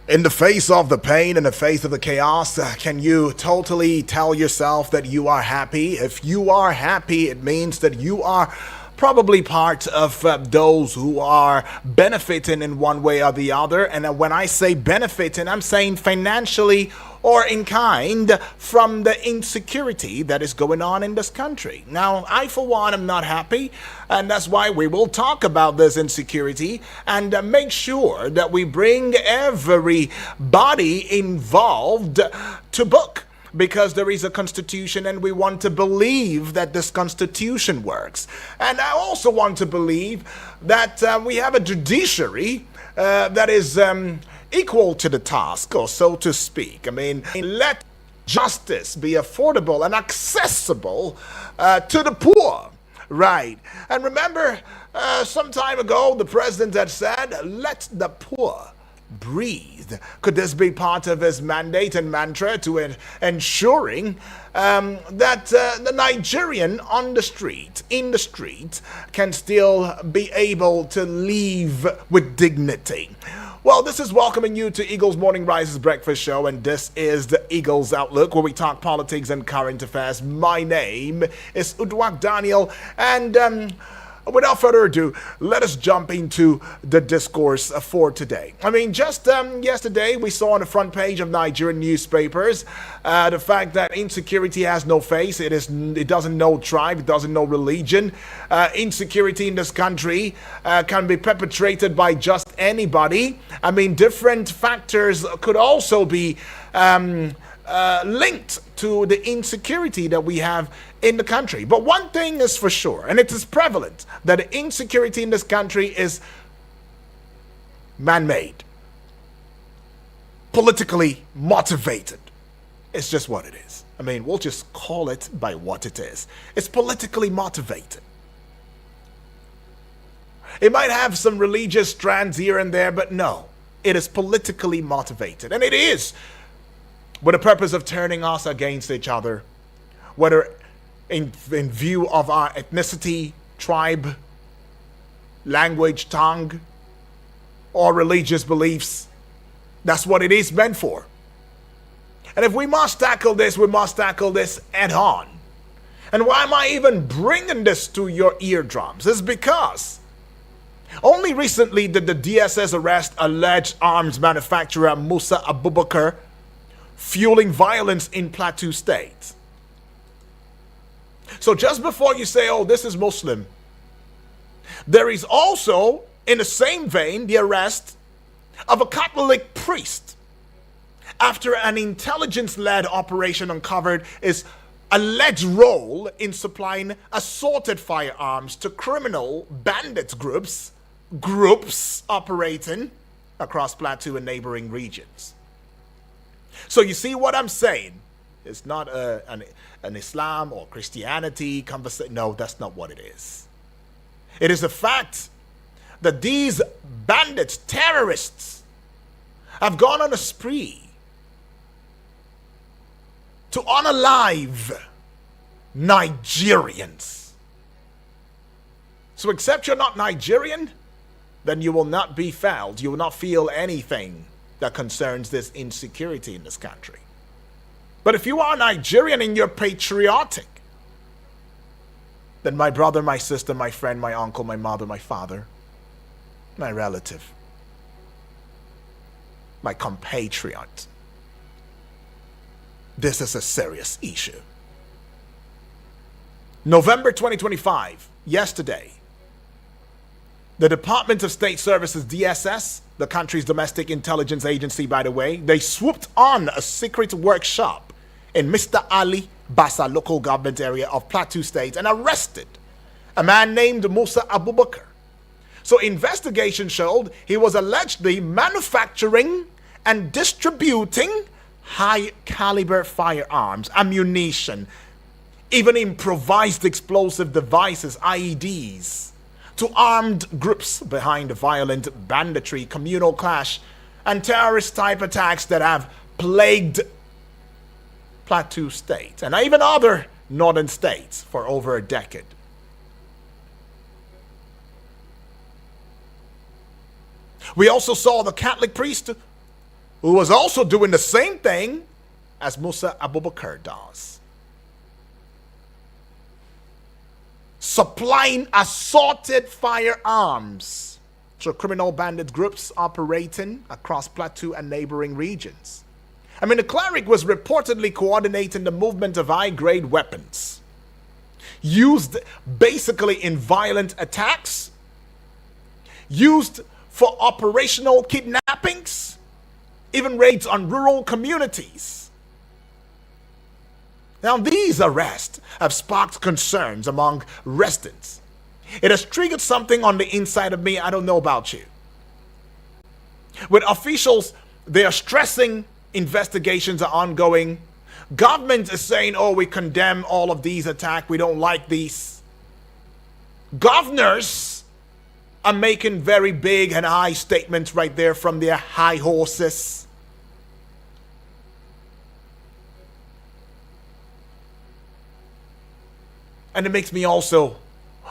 In the face of the pain, in the face of the chaos, can you totally tell yourself that you are happy? If you are happy, it means that you are probably part of those who are benefiting in one way or the other. And when I say benefiting, I'm saying financially or in kind from the insecurity that is going on in this country. Now, I for one am not happy, and that's why we will talk about this insecurity and make sure that we bring everybody involved to book, because there is a constitution and we want to believe that this constitution works. And I also want to believe that we have a judiciary that is equal to the task, or so to speak. I mean, let justice be affordable and accessible to the poor, right? And remember, some time ago, the president had said, let the poor breathe. Could this be part of his mandate and mantra to ensuring that the Nigerian on the street, in the street, can still be able to live with dignity? Well, this is welcoming you to Eagles Morning Rises Breakfast Show, and this is the Eagles Outlook, where we talk politics and current affairs. My name is Udwak Daniel, and without further ado, let us jump into the discourse for today. I mean, just yesterday, we saw on the front page of Nigerian newspapers the fact that insecurity has no face. It doesn't know tribe. It doesn't know religion. Insecurity in this country can be perpetrated by just anybody. I mean, different factors could also be linked to the insecurity that we have in the country. But one thing is for sure, and it is prevalent, that the insecurity in this country is man-made, politically motivated. It's just what it is. I mean, we'll just call it by what it is. It's politically motivated. It might have some religious strands here and there, but no, it is politically motivated. And it is with the purpose of turning us against each other, whether in view of our ethnicity, tribe, language, tongue, or religious beliefs. That's what it is meant for. And if we must tackle this, we must tackle this head on. And why am I even bringing this to your eardrums? It's because only recently did the DSS arrest alleged arms manufacturer Musa Abubakar, fueling violence in Plateau State. So just before you say, oh, this is Muslim, there is also, in the same vein, the arrest of a Catholic priest after an intelligence-led operation uncovered his alleged role in supplying assorted firearms to criminal bandit groups operating across Plateau and neighboring regions. So you see what I'm saying? It's not an Islam or Christianity conversation. No, that's not what it is. It is the fact that these bandits, terrorists, have gone on a spree to unalive Nigerians. So except you're not Nigerian, then you will not be fouled. You will not feel anything that concerns this insecurity in this country. But if you are Nigerian and you're patriotic, then my brother, my sister, my friend, my uncle, my mother, my father, my relative, my compatriot, this is a serious issue. November 2025, yesterday, the Department of State Services, DSS, the country's domestic intelligence agency, by the way, they swooped on a secret workshop in Mr. Ali Bassa local government area of Plateau State and arrested a man named Musa Abubakar. So investigation showed he was allegedly manufacturing and distributing high-caliber firearms, ammunition, even improvised explosive devices, IEDs, to armed groups behind violent banditry, communal clash, and terrorist-type attacks that have plagued Plateau State and even other northern states for over a decade. We also saw the Catholic priest who was also doing the same thing as Musa Abubakar does. Supplying assorted firearms to criminal bandit groups operating across Plateau and neighboring regions. I mean, the cleric was reportedly coordinating the movement of high-grade weapons used basically in violent attacks, used for operational kidnappings, even raids on rural communities. Now, these arrests have sparked concerns among residents. It has triggered something on the inside of me. I don't know about you. With officials, they are stressing investigations are ongoing. Government is saying, oh, we condemn all of these attacks. We don't like these. Governors are making very big and high statements right there from their high horses. And it makes me also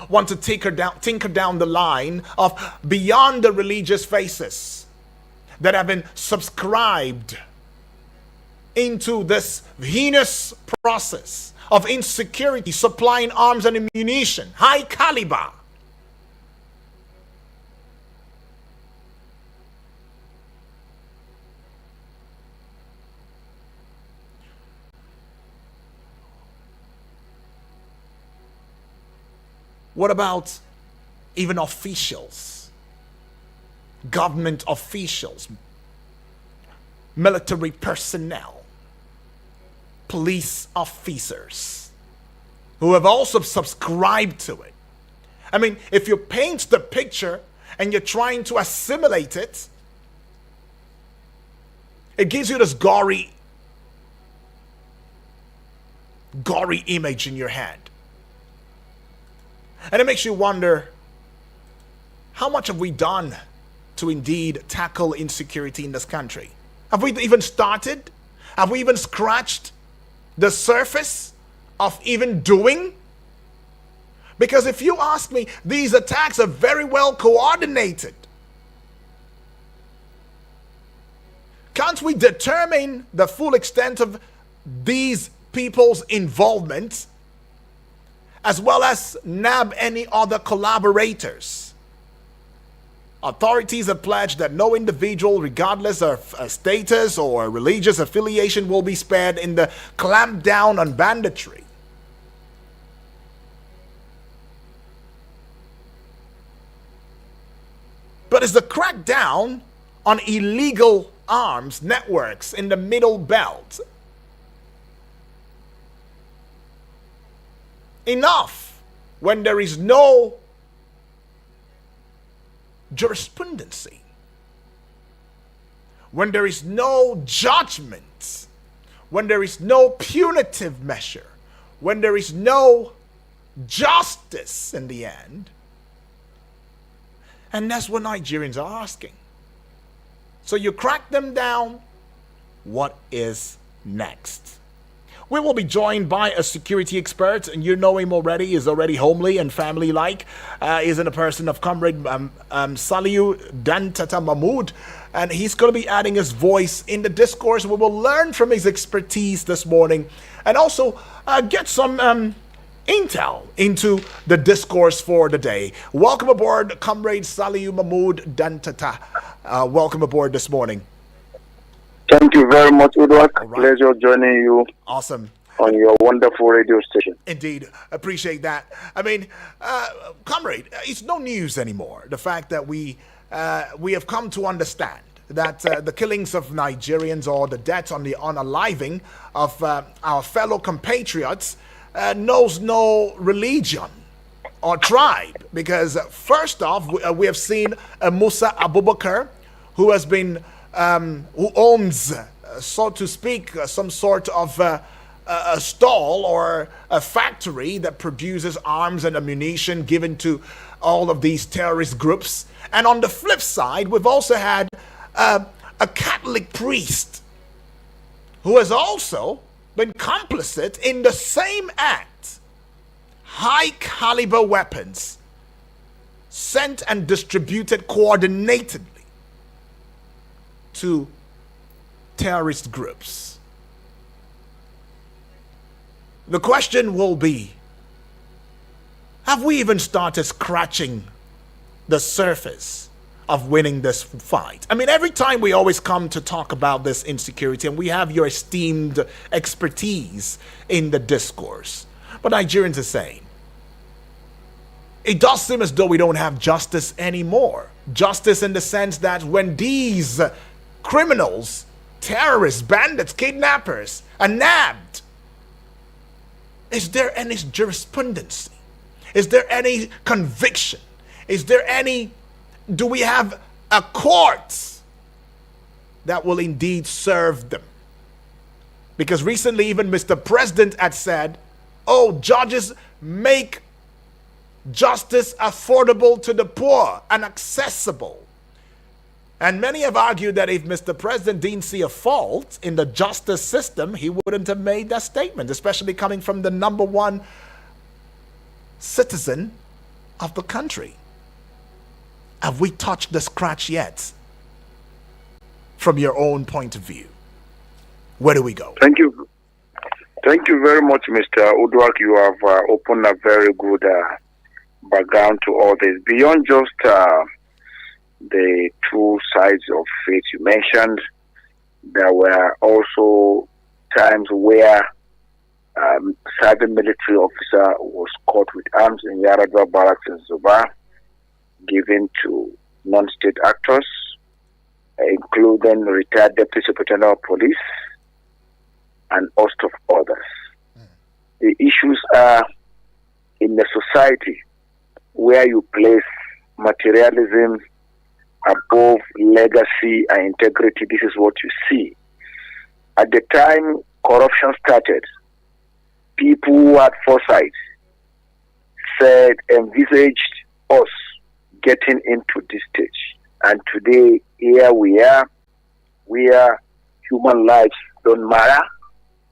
want to tinker down the line of beyond the religious faces that have been subscribed into this heinous process of insecurity, supplying arms and ammunition, high caliber. What about even officials, government officials, military personnel, police officers who have also subscribed to it? I mean, if you paint the picture and you're trying to assimilate it, it gives you this gory image in your head. And it makes you wonder, how much have we done to indeed tackle insecurity in this country? Have we even started? Have we even scratched the surface of even doing? Because if you ask me, these attacks are very well coordinated. Can't we determine the full extent of these people's involvement, as well as nab any other collaborators? Authorities have pledged that no individual, regardless of status or religious affiliation, will be spared in the clampdown on banditry. But is the crackdown on illegal arms networks in the Middle Belt enough when there is no jurisprudency, when there is no judgment, when there is no punitive measure, when there is no justice in the end? And that's what Nigerians are asking. So you crack them down, what is next? We will be joined by a security expert, and you know him already. He's already homely and family-like. He's in the person of Comrade Saliu Dantata Mahmood, and he's going to be adding his voice in the discourse. We will learn from his expertise this morning, and also get some intel into the discourse for the day. Welcome aboard, Comrade Saliu Mahmood Dantata. Welcome aboard this morning. Thank you very much, Edward. Right. Pleasure joining you. Awesome. On your wonderful radio station. Indeed. Appreciate that. I mean, comrade, it's no news anymore. The fact that we have come to understand that the killings of Nigerians or the deaths on the unaliving of our fellow compatriots knows no religion or tribe. Because first off, we have seen Musa Abubakar, who has been who owns, so to speak, some sort of a stall or a factory that produces arms and ammunition given to all of these terrorist groups. And on the flip side, we've also had a Catholic priest who has also been complicit in the same act. High caliber weapons sent and distributed coordinatedly to terrorist groups. The question will be, have we even started scratching the surface of winning this fight? I mean, every time we always come to talk about this insecurity, and we have your esteemed expertise in the discourse, but Nigerians are saying, it does seem as though we don't have justice anymore. Justice in the sense that when these criminals, terrorists, bandits, kidnappers are nabbed, is there any jurisprudence? Is there any conviction? Do we have a court that will indeed serve them? Because recently even Mr. President had said, oh, judges make justice affordable to the poor and accessible. And many have argued that if Mr. President didn't see a fault in the justice system, he wouldn't have made that statement, especially coming from the number one citizen of the country. Have we touched the scratch yet? From your own point of view, where do we go? Thank you. Thank you very much, Mr. Uduak. You have opened a very good background to all this. Beyond just the two sides of faith you mentioned, there were also times where cyber military officer was caught with arms in Yaradua barracks in Zuba, given to non-state actors, including retired deputy superintendent of police and host of others. The issues are in the society where you place materialism above legacy and integrity. This is what you see. At the time corruption started, people who had foresight said, envisaged us getting into this stage. And today, here we are, where human lives don't matter,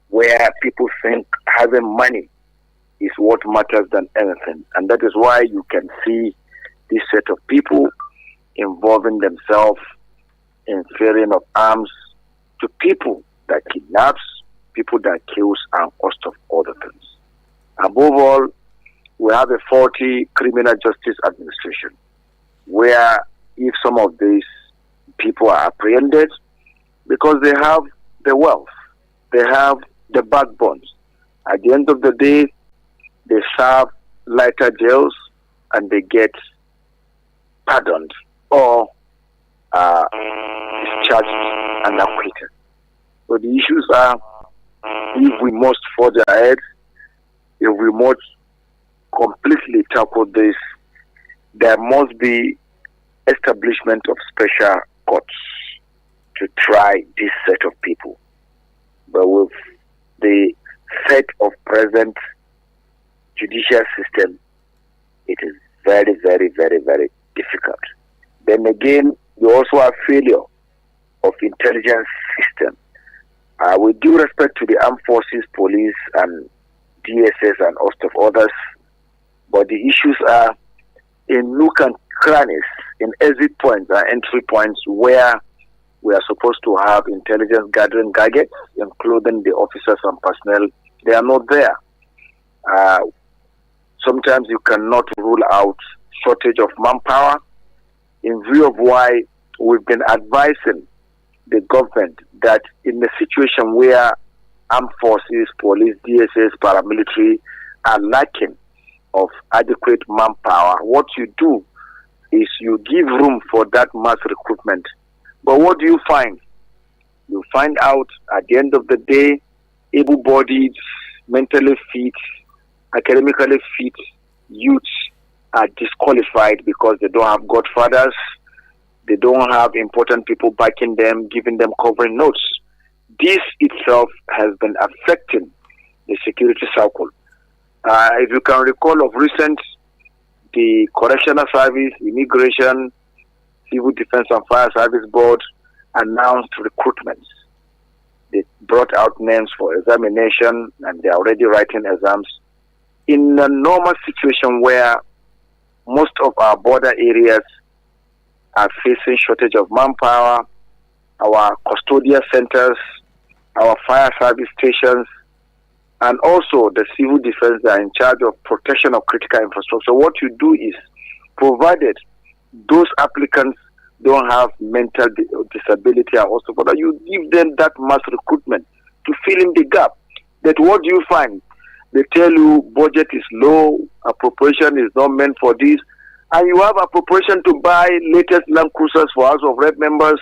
where people think having money is what matters than anything. And that is why you can see this set of people involving themselves in fearing of arms to people that kidnaps, people that kills, and host of other things. Above all, we have a faulty criminal justice administration, where if some of these people are apprehended because they have the wealth, they have the backbones, at the end of the day, they serve lighter jails and they get pardoned or discharged and acquitted. So the issues are, if we must forge ahead, if we must completely tackle this, there must be establishment of special courts to try this set of people. But with the set of present judicial system, it is very, very, very, very difficult. Then again, you also have failure of intelligence system. With due respect to the armed forces, police, and DSS and host of others, but the issues are in nook and crannies, in exit points and entry points where we are supposed to have intelligence gathering gadgets, including the officers and personnel. They are not there. Sometimes you cannot rule out shortage of manpower, in view of why we've been advising the government that in the situation where armed forces, police, DSS, paramilitary are lacking of adequate manpower, what you do is you give room for that mass recruitment. But what do you find? You find out at the end of the day, able-bodied, mentally fit, academically fit youths are disqualified because they don't have godfathers, they don't have important people backing them, giving them covering notes. This itself has been affecting the security circle. If you can recall of recent, the Correctional Service, Immigration, Civil Defense and Fire Service Board announced recruitments. They brought out names for examination and they're already writing exams. In a normal situation where most of our border areas are facing shortage of manpower our custodial centers, our fire service stations, and also the civil defense that are in charge of protection of critical infrastructure. What you do is, provided those applicants don't have mental disability or also, but you give them that mass recruitment to fill in the gap. That what do you find? They tell you budget is low, appropriation is not meant for this, and you have appropriation to buy latest Land Cruisers for House of Rep members,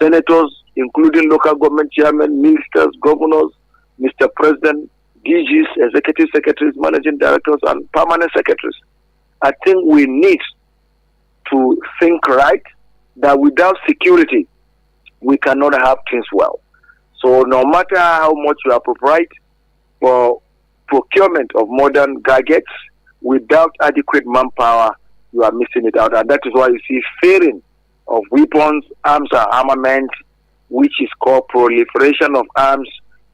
senators, including local government chairmen, ministers, governors, Mr. President, DGs, executive secretaries, managing directors, and permanent secretaries. I think we need to think right that without security, we cannot have things well. So no matter how much you appropriate for procurement of modern gadgets, without adequate manpower, you are missing it out. And that is why you see fearing of weapons, arms, and armament, which is called proliferation of arms,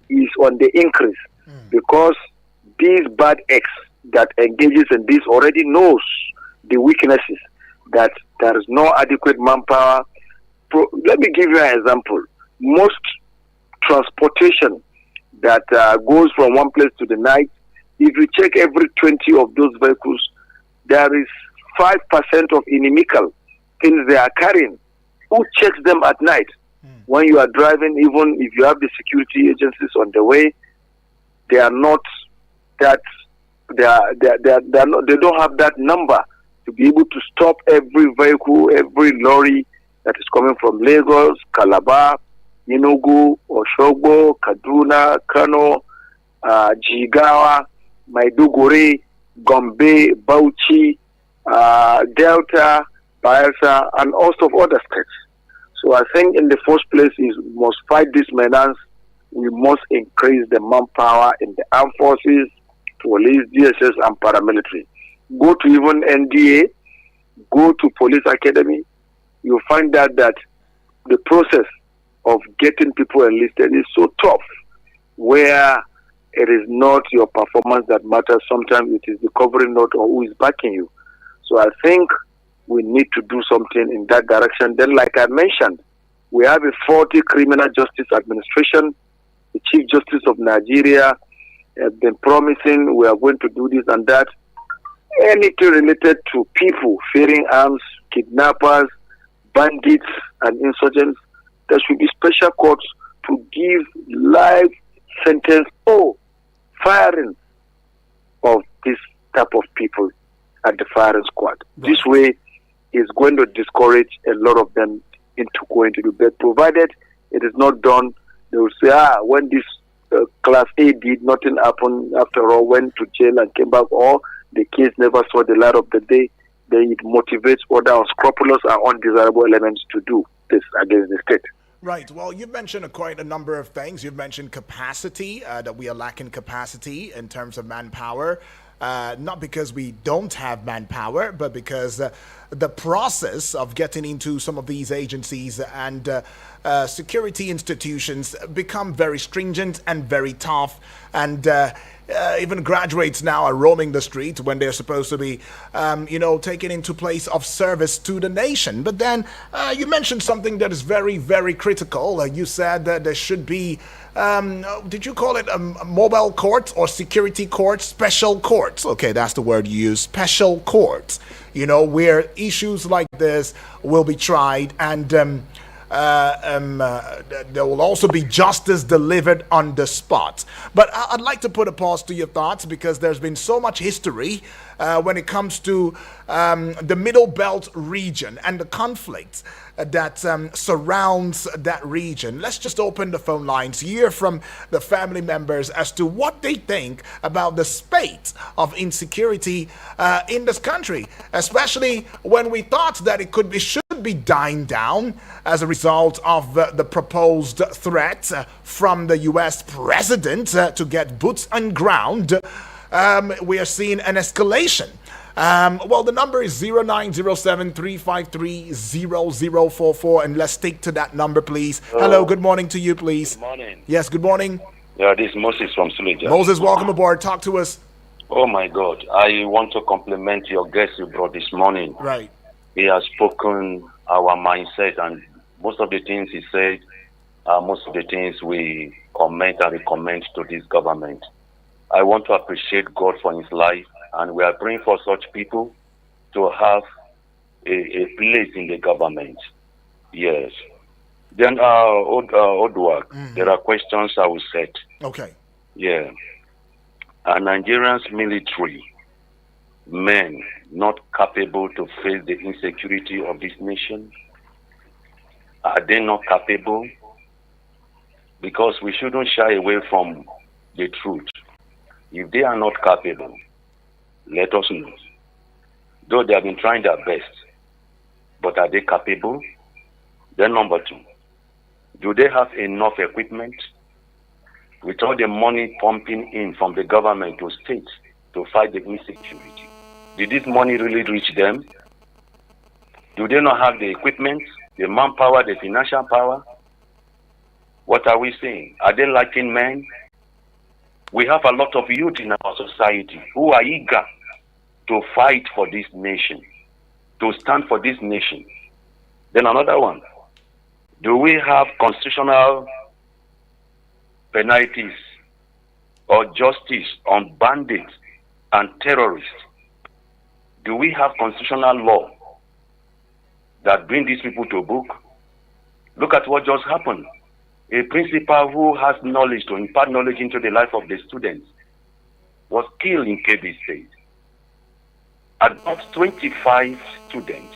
is on the increase. Because these bad acts that engages in this already knows the weaknesses, that there is no adequate manpower. Let me give you an example. Most transportation that goes from one place to the night, if you check every 20 of those vehicles, there is 5% of inimical things they are carrying. Who checks them at night? When you are driving, even if you have the security agencies on the way, they are not that, they don't have that number to be able to stop every vehicle, every lorry that is coming from Lagos, Calabar, Enugu, Oshogbo, Kaduna, Kano, Jigawa, Maiduguri, Gombe, Bauchi, Delta, Bayelsa, and also of other states. So I think in the first place is we must fight this menace. We must increase the manpower in the armed forces, police, DSS, and paramilitary. Go to even NDA, go to police academy. You'll find out that the process of getting people enlisted is so tough, where it is not your performance that matters. Sometimes it is the covering note or who is backing you. So I think we need to do something in that direction. Then, like I mentioned, we have a 40 criminal justice administration. The Chief Justice of Nigeria has been promising we are going to do this and that. Anything related to people fearing arms, kidnappers, bandits, and insurgents, there should be special courts to give life sentence or firing of this type of people at the firing squad. Right. This way is going to discourage a lot of them into going to do that. Provided it is not done, they will say, when this class A did, nothing happened after all, went to jail and came back, or the case never saw the light of the day. Then it motivates other unscrupulous and undesirable elements to do this against the state. Right. Well, you've mentioned quite a number of things. You've mentioned capacity, that we are lacking capacity in terms of manpower. Not because we don't have manpower, but because the process of getting into some of these agencies and security institutions become very stringent and very tough, and even graduates now are roaming the street when they're supposed to be, taken into place of service to the nation. But then you mentioned something that is very, very critical. You said that there should be, did you call it a mobile court or security court? Special courts. Okay, that's the word you use. Special courts, where issues like this will be tried, and there will also be justice delivered on the spot. But I'd like to put a pause to your thoughts, because there's been so much history when it comes to the Middle Belt region and the conflict that surrounds that region. Let's just open the phone lines, hear from the family members as to what they think about the spate of insecurity in this country, especially when we thought that it should be dying down as a result of the proposed threat from the U.S. president to get boots on ground. We are seeing an escalation. Well, the number is 0907-353-0044, and let's stick to that number, please. Hello, good morning to you, please. Good morning. Yes, good morning. Yeah, this is Moses from Suleja. Moses, welcome aboard. Talk to us. Oh, my God. I want to compliment your guest you brought this morning. Right. He has spoken our mindset and Most of the things he said are most of the things we comment and recommend to this government. I want to appreciate God for his life, and we are praying for such people to have a place in the government. Yes. Then, Odwak, there are questions I will set. Okay. Yeah. Are Nigerians military men not capable to face the insecurity of this nation? Are they not capable? Because we shouldn't shy away from the truth. If they are not capable, let us know. Though they have been trying their best, but are they capable? Then number 2, do they have enough equipment? With all the money pumping in from the government to states to fight the insecurity, did this money really reach them? Do they not have the equipment, the manpower, the financial power? What are we saying? Are they lacking men? We have a lot of youth in our society who are eager to fight for this nation, to stand for this nation. Then another one, do we have constitutional penalties or justice on bandits and terrorists? Do we have constitutional law that bring these people to book? Look at what just happened. A principal who has knowledge to impart knowledge into the life of the students was killed in Kebbi State. About 25 students,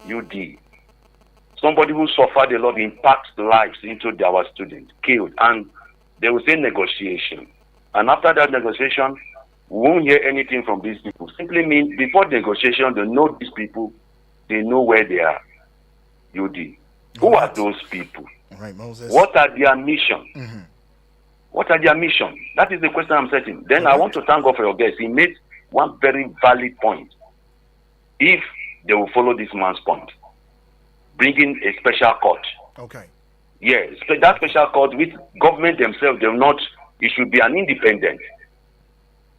UD, somebody who suffered a lot impacts lives into our students, killed, and they will say negotiation. And after that negotiation, we won't hear anything from these people. Simply means before negotiation, they know these people, they know where they are. UD. Who are those people? All right, Moses. What are their mission? What are their mission? That is the question I'm setting. Then I want to thank God for your guest. He made one very valid point. If they will follow this man's point, bringing a special court. Okay. Yes, that special court with government themselves, they will not, it should be an independent.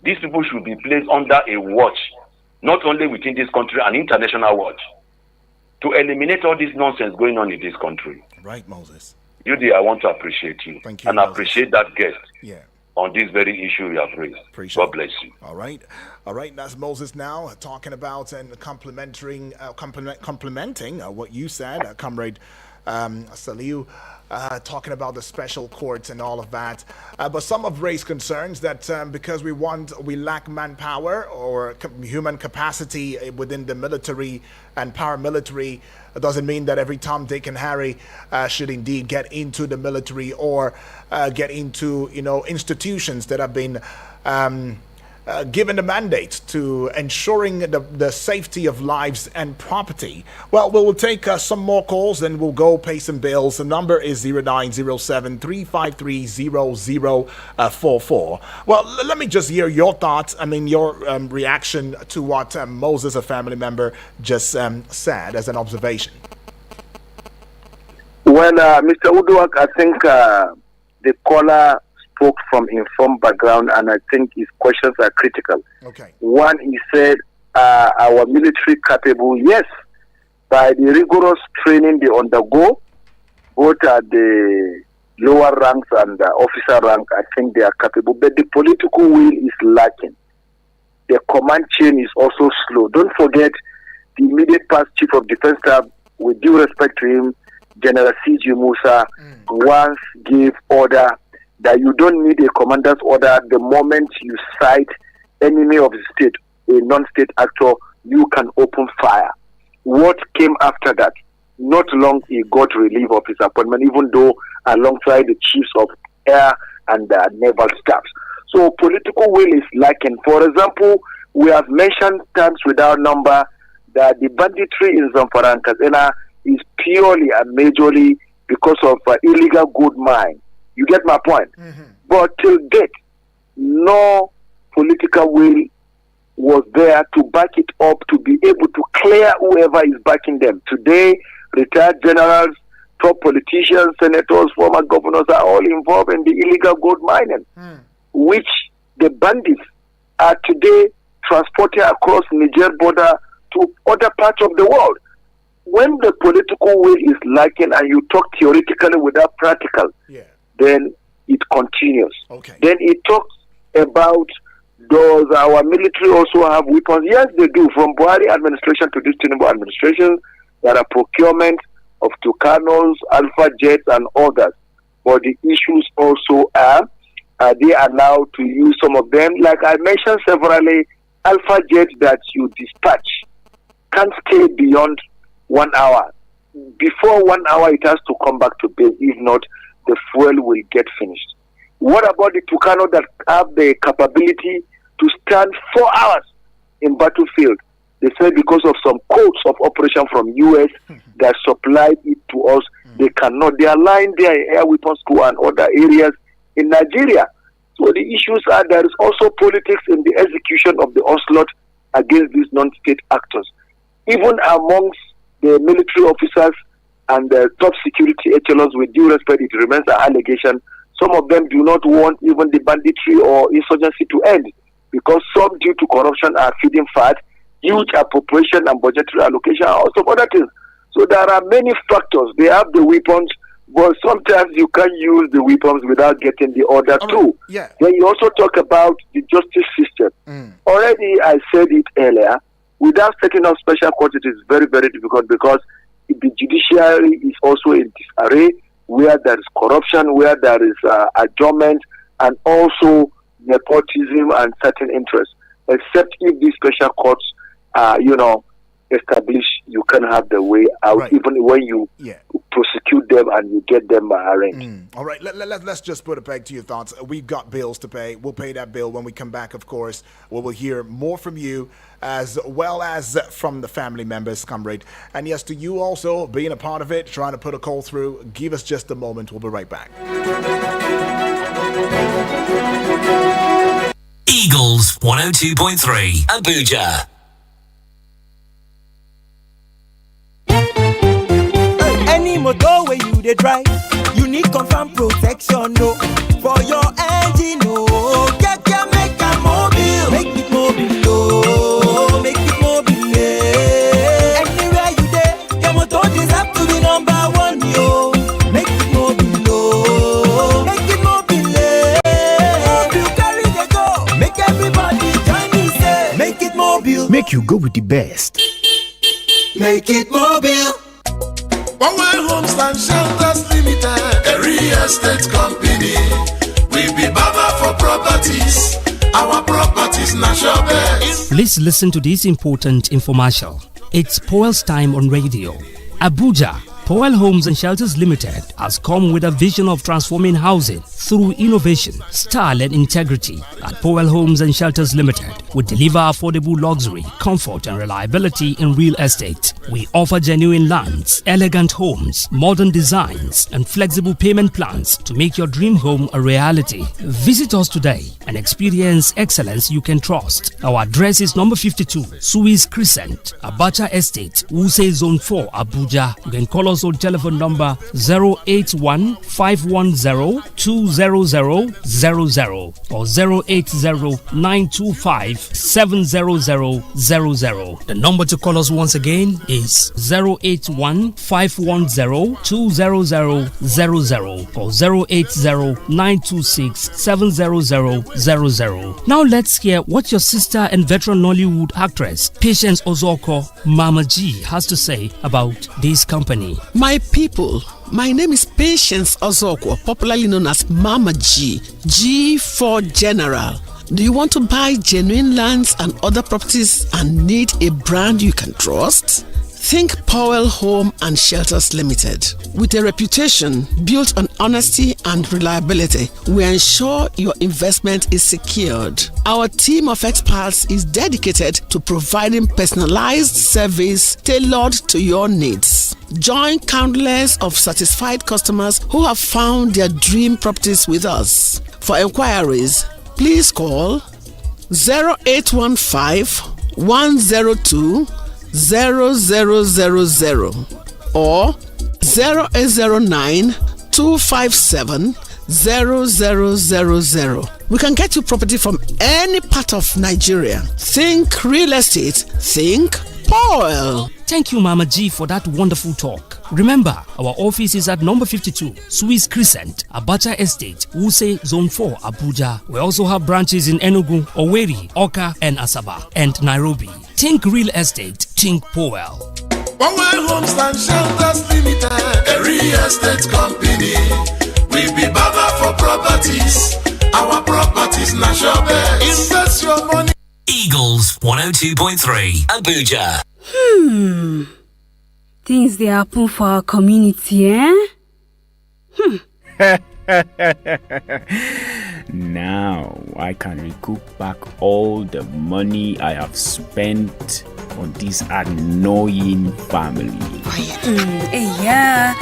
These people should be placed under a watch, not only within this country, an international watch, to eliminate all this nonsense going on in this country. Right, Moses. Judy, I want to appreciate you. Thank you, and Moses. appreciate that guest. Yeah. On this very issue you have raised. Appreciate God bless you. All right. All right. That's Moses now talking about and complimenting what you said, Comrade Saliu, talking about the special courts and all of that. But some have raised concerns that because we lack manpower or human capacity within the military and paramilitary, it doesn't mean that every Tom, Dick, and Harry should indeed get into the military or get into institutions that have been given the mandate to ensuring the safety of lives and property. Well, we will take some more calls and we'll go pay some bills. The number is 0907-353-0044. Well, let me just hear your thoughts. I mean, your reaction to what Moses, a family member, just said as an observation. Well, Mr. Uduak, I think the caller spoke from informed background, and I think his questions are critical. Okay. One, he said, our military capable? Yes, by the rigorous training they undergo, both at the lower ranks and the officer rank, I think they are capable. But the political will is lacking. The command chain is also slow. Don't forget, the immediate past chief of defense staff, with due respect to him, General C.G. Musa, once gave order that you don't need a commander's order. The moment you cite enemy of the state, a non-state actor, you can open fire. What came after that? Not long he got relief of his appointment, even though alongside the chiefs of air and naval staffs. So political will is lacking. For example, we have mentioned times without number that the banditry in Zamfara and Katsina is purely and majorly because of illegal gold mine. You get my point? But till date, no political will was there to back it up, to be able to clear whoever is backing them. Today, retired generals, top politicians, senators, former governors are all involved in the illegal gold mining, which the bandits are today transported across Niger border to other parts of the world. when the political will is lacking and you talk theoretically without practical, then it continues. Okay. Then it talks about, does our military also have weapons? Yes, they do. From Buhari administration to this Tinubu administration, there are procurement of Tucanos, Alpha Jets, and others. But the issues also are they allowed to use some of them? Like I mentioned severally, Alpha Jets that you dispatch can't stay beyond 1 hour. Before 1 hour, it has to come back to base. If not, the fuel will get finished. What about the Tucano that have the capability to stand 4 hours in battlefield? They say because of some codes of operation from US that supplied it to us, they cannot. They are lying there in air weapons school and other areas in Nigeria. So the issues are there is also politics in the execution of the onslaught against these non-state actors. Even amongst the military officers and the top security echelons, with due respect, it remains an allegation. Some of them do not want even the banditry or insurgency to end, because some, due to corruption, are feeding fat, huge appropriation and budgetary allocation, and also other things. So there are many factors. They have the weapons, but sometimes you can't use the weapons without getting the order too. Yeah. Then you also talk about the justice system. Already I said it earlier, without setting up special courts, it is very, very difficult, because the judiciary is also in disarray, where there is corruption, where there is adjournment, and also nepotism and certain interests. Except if these special courts are, established, you can have the way out, even when you prosecute them and you get them arraigned. All right, let's just put it back to your thoughts. We've got bills to pay. We'll pay that bill when we come back, of course. We will hear more from you, as well as from the family members, comrade. And yes, to you also, being a part of it, trying to put a call through. Give us just a moment. We'll be right back. Eagles 102.3 Abuja. Any motor where you dey drive, you need confirm protection, no. For your engine, no. Make it mobile, no. Make it mobile, yeah. Anywhere you dey, your motor deserve to be number one, yo. Make it mobile, no. Make it mobile, yeah. Mobile carry the go. Make everybody join me, say. Make it mobile. Make you go with the best. Make it mobile. Power Homes and Shelters Limited, a real estate company. We be Baba for properties. Our properties not your best. Please listen to this important infomercial. It's Powell's time on radio. Abuja. Powell Homes and Shelters Limited has come with a vision of transforming housing through innovation, style and integrity. At Powell Homes and Shelters Limited, we deliver affordable luxury, comfort and reliability in real estate. We offer genuine lands, elegant homes, modern designs and flexible payment plans to make your dream home a reality. Visit us today and experience excellence you can trust. Our address is number 52, Suez Crescent, Abacha Estate, Wuse Zone 4, Abuja. You can call us on telephone number 081-510-20000 or 080-925-70000. The number to call us once again is 081-510-20000 or 080-926-70000. Now let's hear what your sister and veteran Nollywood actress Patience Ozoko Mama G has to say about this company. My people, my name is Patience Ozoko, popularly known as Mama G. G for General. Do you want to buy genuine lands and other properties and need a brand you can trust? Think Powell Home and Shelters Limited. With a reputation built on honesty and reliability, we ensure your investment is secured. Our team of experts is dedicated to providing personalized service tailored to your needs. Join countless of satisfied customers who have found their dream properties with us. For inquiries, please call 0815 102 0000 or 0809 257 0000. We can get you property from any part of Nigeria. Think real estate, think Powell. Thank you, Mama G, for that wonderful talk. Remember, our office is at number 52, Swiss Crescent, Abacha Estate, Wuse, Zone 4, Abuja. We also have branches in Enugu, Owerri, Oka, and Asaba, and Nairobi. Think real estate, think Powell. Powell Homes and Shelters Limited, a real estate company. We be Baba for properties. Our properties not your best. Invest your money. Eagles 102.3 Abuja. Things they happen for our community, eh? Now I can recoup back all the money I have spent on this annoying family. Hey, yeah.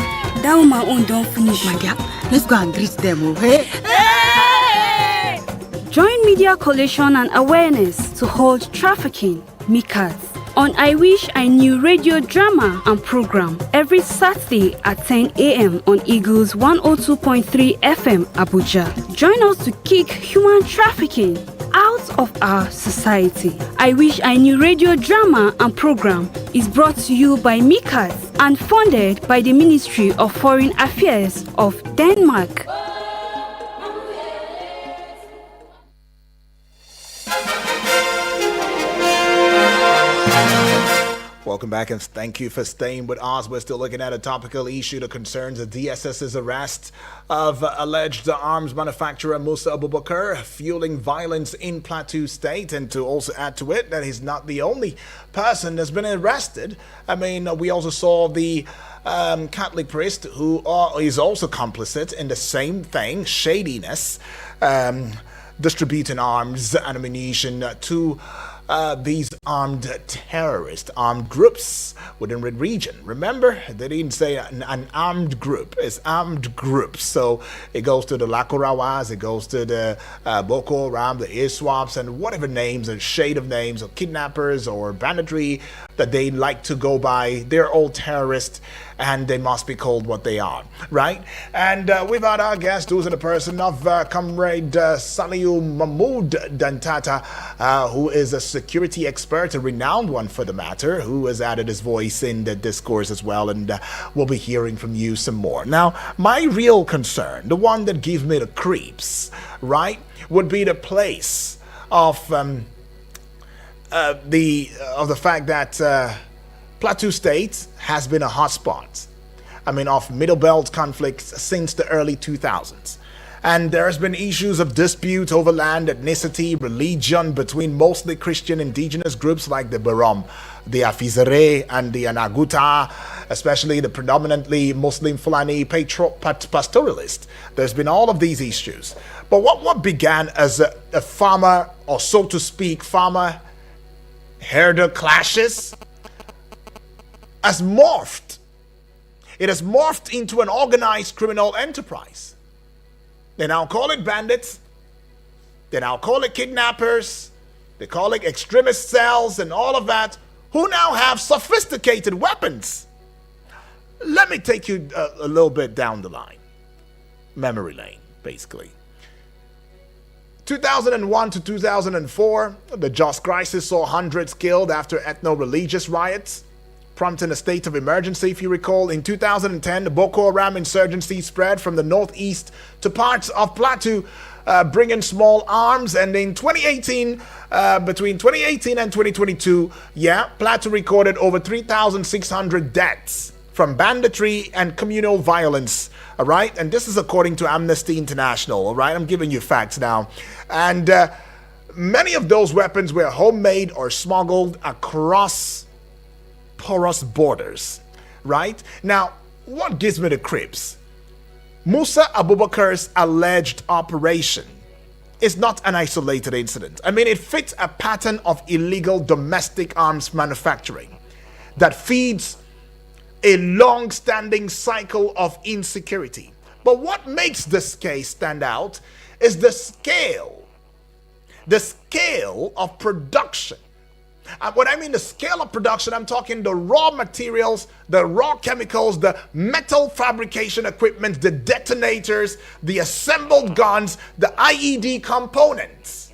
That woman own don't finish. My dear, let's go and greet them, okay? Hey! Join Media Coalition and Awareness to hold trafficking, MICAS, on I Wish I Knew radio drama and program every Saturday at 10 a.m. on Eagles 102.3 FM Abuja. Join us to kick human trafficking out of our society. I Wish I Knew radio drama and program is brought to you by MICAS and funded by the Ministry of Foreign Affairs of Denmark. Welcome back and thank you for staying with us. We're still looking at a topical issue that concerns the DSS's arrest of alleged arms manufacturer Musa Abubakar, fueling violence in Plateau State. And to also add to it, that he's not the only person that's been arrested. I mean, we also saw the Catholic priest who is also complicit in the same thing, shadiness, distributing arms and ammunition to these armed terrorist, armed groups within the region. Remember, they didn't say an armed group, it's armed groups. So it goes to the Lakorawas, it goes to the Boko Haram, the ISWAPs, and whatever names and shade of names of kidnappers or banditry that they like to go by. They're all terrorists and they must be called what they are, right? And we've had our guest, who's in the person of Comrade Saliu Mahmood Dantata, who is a security expert, a renowned one for the matter, who has added his voice in the discourse as well, and we'll be hearing from you some more. Now, my real concern, the one that gives me the creeps, right, would be the place of the fact that Plateau State has been a hotspot, of Middle Belt conflicts since the early 2000s. And there has been issues of dispute over land, ethnicity, religion between mostly Christian indigenous groups like the Barom, the Afizere, and the Anaguta, especially the predominantly Muslim Fulani pastoralist. There's been all of these issues. But what began as a farmer, or so to speak, farmer-herder clashes, has morphed. It has morphed into an organized criminal enterprise. They now call it bandits. They now call it kidnappers. They call it extremist cells and all of that, who now have sophisticated weapons. Let me take you a little bit down the line. Memory lane, basically. 2001 to 2004, the Jos crisis saw hundreds killed after ethno-religious riots, prompting a state of emergency, if you recall. In 2010, the Boko Haram insurgency spread from the northeast to parts of Plateau, bringing small arms. And in 2018, between 2018 and 2022, Plateau recorded over 3,600 deaths from banditry and communal violence. All right, and this is according to Amnesty International. All right, I'm giving you facts now. And many of those weapons were homemade or smuggled across porous borders, right? Now, what gives me the creeps? Musa Abubakar's alleged operation is not an isolated incident. It fits a pattern of illegal domestic arms manufacturing that feeds a long-standing cycle of insecurity. But what makes this case stand out is the scale of production. When I mean the scale of production, I'm talking the raw materials, the raw chemicals, the metal fabrication equipment, the detonators, the assembled guns, the IED components.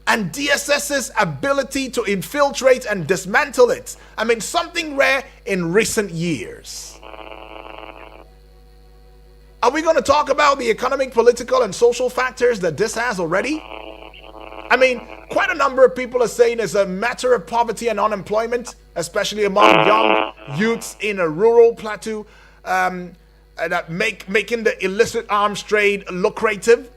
and DSS's ability to infiltrate and dismantle it. I mean, something rare in recent years. Are we going to talk about the economic, political, and social factors that this has already? I mean, quite a number of people are saying it's a matter of poverty and unemployment, especially among young youths in a rural Plateau, that making the illicit arms trade lucrative.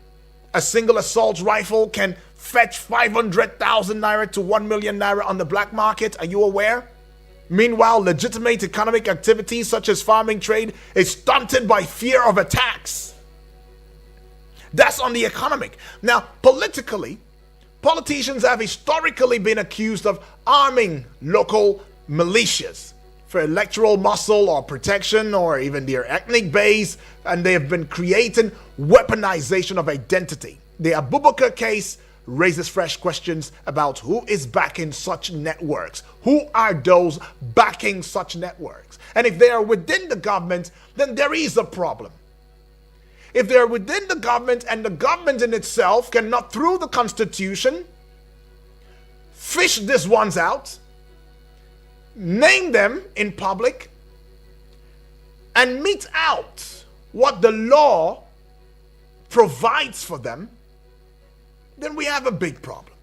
A single assault rifle can fetch 500,000 naira to 1 million naira on the black market. Are you aware? Meanwhile, legitimate economic activities such as farming trade is stunted by fear of attacks. That's on the economic. Now, politically, politicians have historically been accused of arming local militias for electoral muscle or protection or even their ethnic base, and they have been creating weaponization of identity. The Abubakar case raises fresh questions about who is backing such networks. Who are those backing such networks? And if they are within the government, then there is a problem. If they are within the government and the government in itself cannot, through the constitution, fish these ones out, name them in public, and mete out what the law provides for them, then we have a big problem.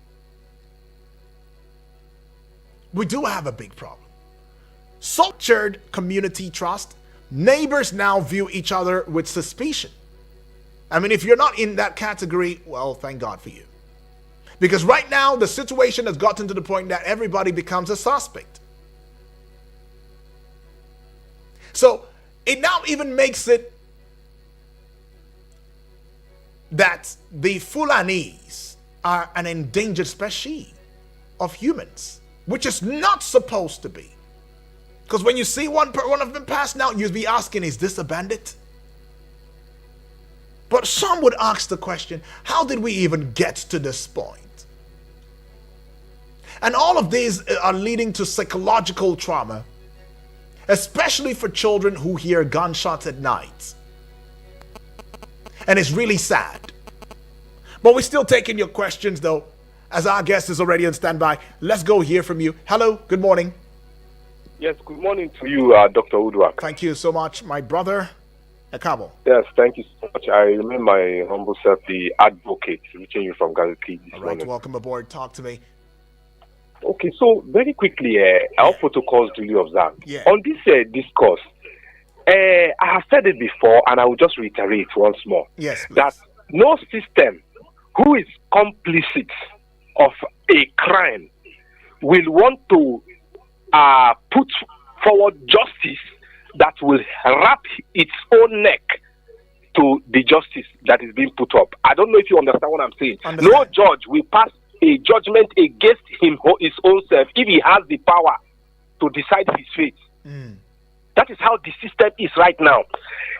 We do have a big problem. Structured community trust, neighbors now view each other with suspicion. I mean, if you're not in that category, well, thank God for you. Because right now, the situation has gotten to the point that everybody becomes a suspect. So, it now even makes it that the Fulanis are an endangered species of humans, which is not supposed to be. Because when you see one of them pass now, you'd be asking, is this a bandit? But some would ask the question, how did we even get to this point? And all of these are leading to psychological trauma, especially for children who hear gunshots at night. And it's really sad. But we're still taking your questions, though, as our guest is already on standby. Let's go hear from you. Hello, good morning. Yes, good morning to you, Dr. Udwak. Thank you so much, my brother. Ekabo. Yes, thank you so much. I remain my humble self, the advocate, reaching you from Galaxy this morning. Welcome aboard. Talk to me. Okay, so very quickly, our protocols duly observed. On this discourse, I have said it before, and I will just reiterate once more. Yes, please. That no system who is complicit of a crime will want to put forward justice that will wrap its own neck to the justice that is being put up. I don't know if you understand what I'm saying. No judge will pass a judgment against him or his own self if he has the power to decide his fate. That is how the system is right now.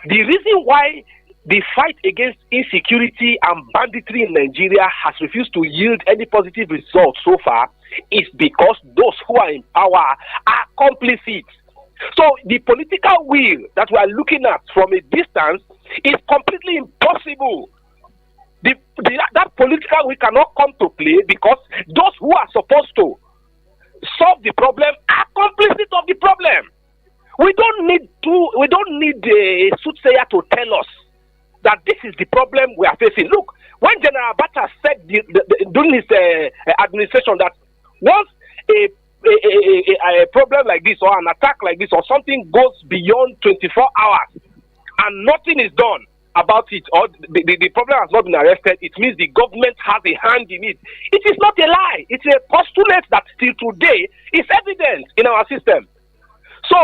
The reason why the fight against insecurity and banditry in Nigeria has refused to yield any positive results so far is because those who are in power are complicit. So the political will that we are looking at from a distance is completely impossible. That political will cannot come to play because those who are supposed to solve the problem are complicit of the problem. We don't need a soothsayer to tell us that this is the problem we are facing. Look, when General Abacha said during his administration that once a problem like this or an attack like this or something goes beyond 24 hours and nothing is done about it, or the problem has not been arrested, it means the government has a hand in it. It is not a lie. It's a postulate that still today is evident in our system. So,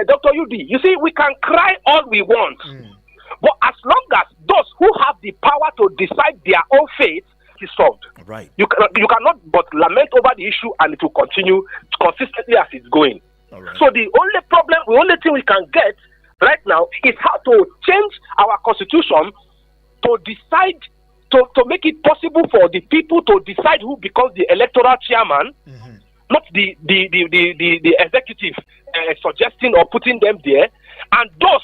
Dr. Yudi, you see, we can cry all we want, but as long as those who have the power to decide their own fate is solved, right? You cannot but lament over the issue, and it will continue consistently as it's going. Right. So the only thing we can get right now is how to change our constitution to decide to make it possible for the people to decide who becomes the electoral chairman, not the executive suggesting or putting them there, and those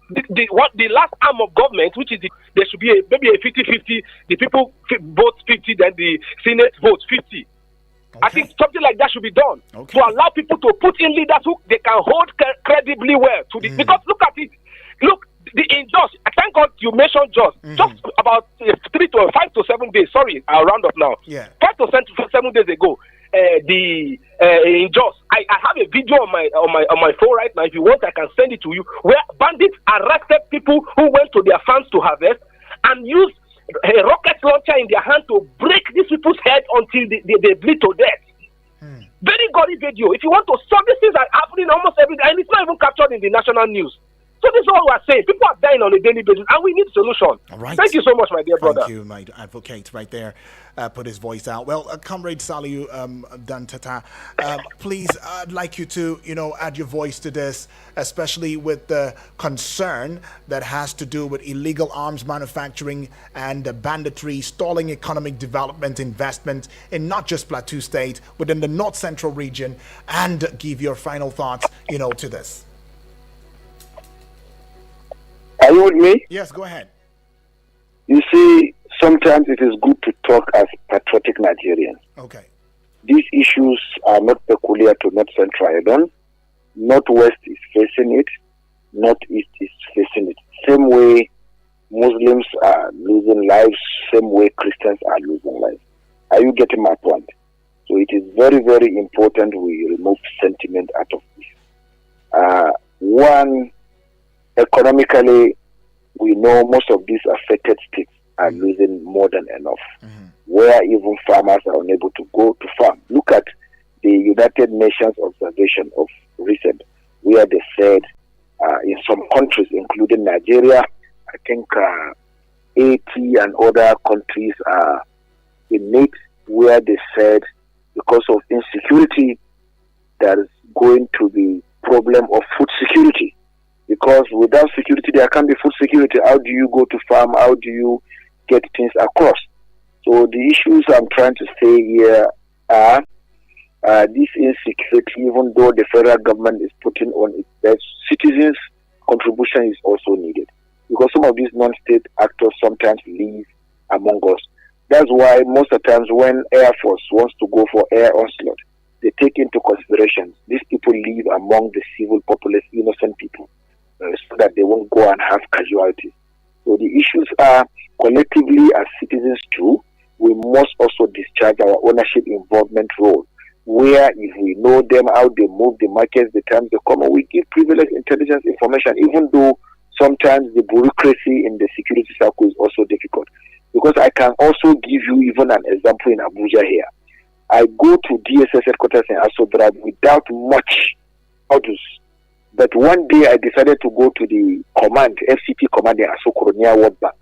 the last arm of government, which is there should be maybe a 50-50. The people vote 50, then the Senate votes 50. Okay. I think something like that should be done to allow people to put in leaders who they can hold credibly well. Because look at it. Look, in just, thank God you mentioned just about 5 to 7 days. Sorry, I'll round up now. Yeah. 5 to 7 days ago, in Jos, I have a video on my phone right now. If you want, I can send it to you. Where bandits arrested people who went to their farms to harvest and used a rocket launcher in their hand to break these people's head until they bleed to death. Very gory video. If you want to, so these things are happening almost every day, and it's not even captured in the national news. So this is what we are saying. People are dying on a daily basis, and we need a solution. All right. Thank you so much, my dear brother. Thank you, my advocate, right there. Put his voice out. Well, Comrade Saliu Dantata, please, I'd like you to, add your voice to this, especially with the concern that has to do with illegal arms manufacturing and banditry, stalling economic development investment in not just Plateau State, but in the North Central region, and give your final thoughts, to this. Are you with me? Yes, go ahead. You see, sometimes it is good to talk as patriotic Nigerians. Okay. These issues are not peculiar to North Central alone. Northwest is facing it. Northeast is facing it. Same way Muslims are losing lives, same way Christians are losing lives. Are you getting my point? So it is very, very important we remove sentiment out of this. One, economically, we know most of these affected states are losing more than enough, where even farmers are unable to go to farm. Look at the United Nations observation of recent, where they said in some countries, including Nigeria, I think Haiti and other countries are in it, where they said because of insecurity, there is going to be problem of food security. Because without security, there can't be food security. How do you go to farm? How do you get things across? So the issues I'm trying to say here are this insecurity, even though the federal government is putting on its best, citizens' contribution is also needed. Because some of these non-state actors sometimes live among us. That's why most of the times when Air Force wants to go for air onslaught, they take into consideration these people live among the civil populace, innocent people. So that they won't go and have casualties. So the issues are collectively as citizens too, we must also discharge our ownership involvement role, where if we know them, how they move the markets, the times they come, and we give privileged intelligence information, even though sometimes the bureaucracy in the security circle is also difficult. Because I can also give you even an example in Abuja here. I go to DSS headquarters in Aso Drive without much orders. But one day I decided to go to the command, FCT command in Asokoro near World Bank.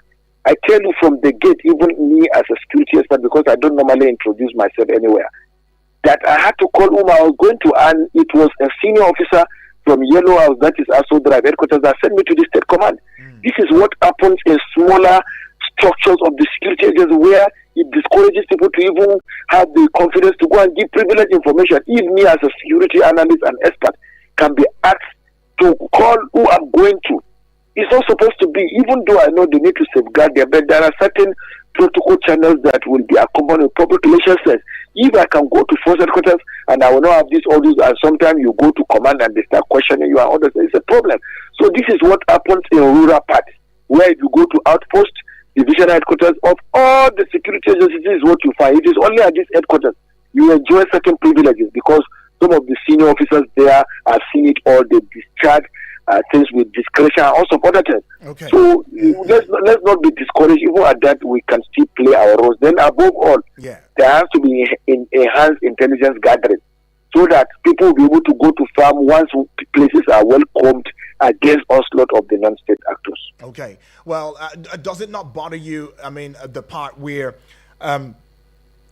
I tell you from the gate, even me as a security expert, because I don't normally introduce myself anywhere, that I had to call whom I was going to, and it was a senior officer from Yellow House, that is Aso Drive headquarters, that sent me to the state command. This is what happens in smaller structures of the security agency, where it discourages people to even have the confidence to go and give privileged information. If me as a security analyst and expert can be asked to call who I'm going to. It's not supposed to be, even though I know they need to safeguard them, but there are certain protocol channels that will be accompanied with public relations. If I can go to force headquarters and I will not have these orders, and sometimes you go to command and they start questioning you and others, it's a problem. So this is what happens in rural parts, where if you go to outpost, division headquarters of all the security agencies, this is what you find. It is only at this headquarters you enjoy certain privileges, because some of the senior officers there have seen it all. They discharge things with discretion and also other things. Okay. So let's not be discouraged. Even at that, we can still play our roles. Then above all, there has to be enhanced intelligence gathering, so that people will be able to go to farm once places are welcomed against onslaught of the non-state actors. Okay. Well, does it not bother you? I mean, the part where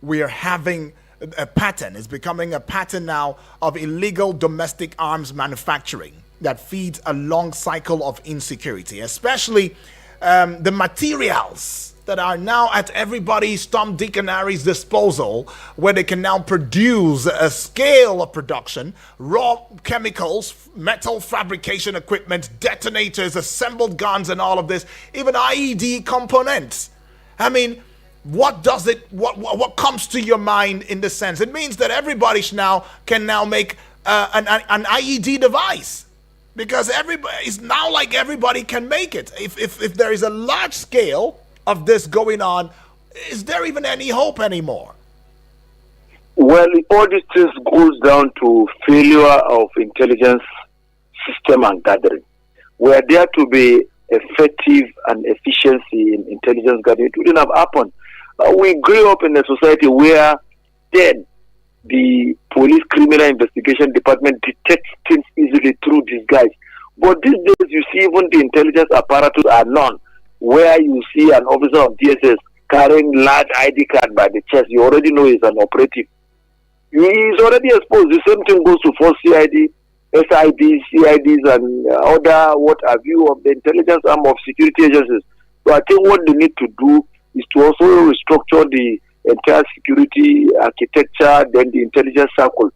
we are having a pattern, is becoming a pattern now of illegal domestic arms manufacturing that feeds a long cycle of insecurity, especially the materials that are now at everybody's Tom, Dick, and Harry's disposal, where they can now produce a scale of production, raw chemicals, metal fabrication equipment, detonators, assembled guns, and all of this, even IED components. I mean, what comes to your mind in this sense? It means that everybody can now make an IED device. Because it's now like everybody can make it. If there is a large scale of this going on, is there even any hope anymore? Well, all these things goes down to failure of intelligence system and gathering. Were there to be effective and efficiency in intelligence gathering, it wouldn't have happened. We grew up in a society where then the police criminal investigation department detects things easily through these guys. But these days, you see even the intelligence apparatus are none. Where you see an officer of DSS carrying large ID card by the chest, you already know he's an operative. He is already exposed. The same thing goes to force CID, SID, CIDs, and other what have you of the intelligence arm of security agencies. So I think what they need to do is to also restructure the entire security architecture, then the intelligence circle.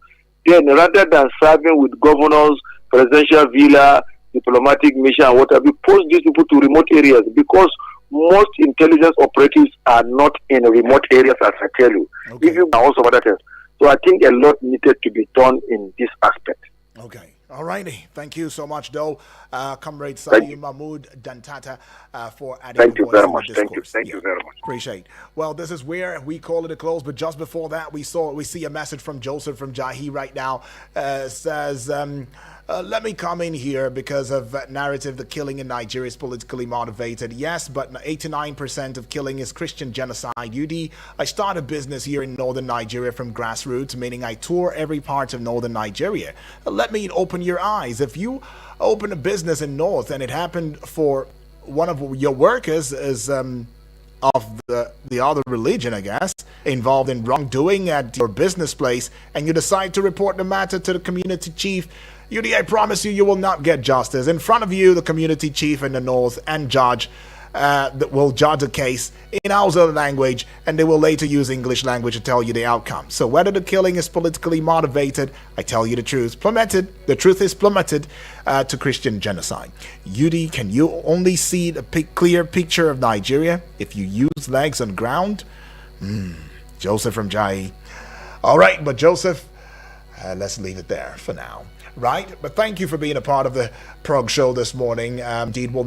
Then rather than serving with governors, presidential villa, diplomatic mission, and what have you, post these people to remote areas, because most intelligence operatives are not in remote areas, as I tell you. Okay. If you also other things. So I think a lot needed to be done in this aspect. Okay. All righty. Thank you so much, though, Comrade Salim Mahmoud Dantata, for adding Thank you voice very in the much. Thank you. discourse. Thank you very much. Appreciate. Well, this is where we call it a close. But just before that, we see a message from Joseph from Jahi right now. Says, let me come in here because of narrative. The killing in Nigeria is politically motivated. Yes, but 89% of killing is Christian genocide. UD, I started business here in northern Nigeria from grassroots, meaning I tour every part of northern Nigeria. Let me open your eyes. If you open a business in north and it happened for one of your workers is of the other religion, I guess, involved in wrongdoing at your business place, and you decide to report the matter to the community chief, UD, I promise you, you will not get justice. In front of you, the community chief in the north and judge that will judge the case in Hausa language, and they will later use English language to tell you the outcome. So whether the killing is politically motivated, I tell you the truth. The truth is plummeted to Christian genocide. UD, can you only see the clear picture of Nigeria if you use legs on ground? Joseph from Jai. All right, but Joseph, let's leave it there for now. Right? But thank you for being a part of the Prog Show this morning. Indeed, we'll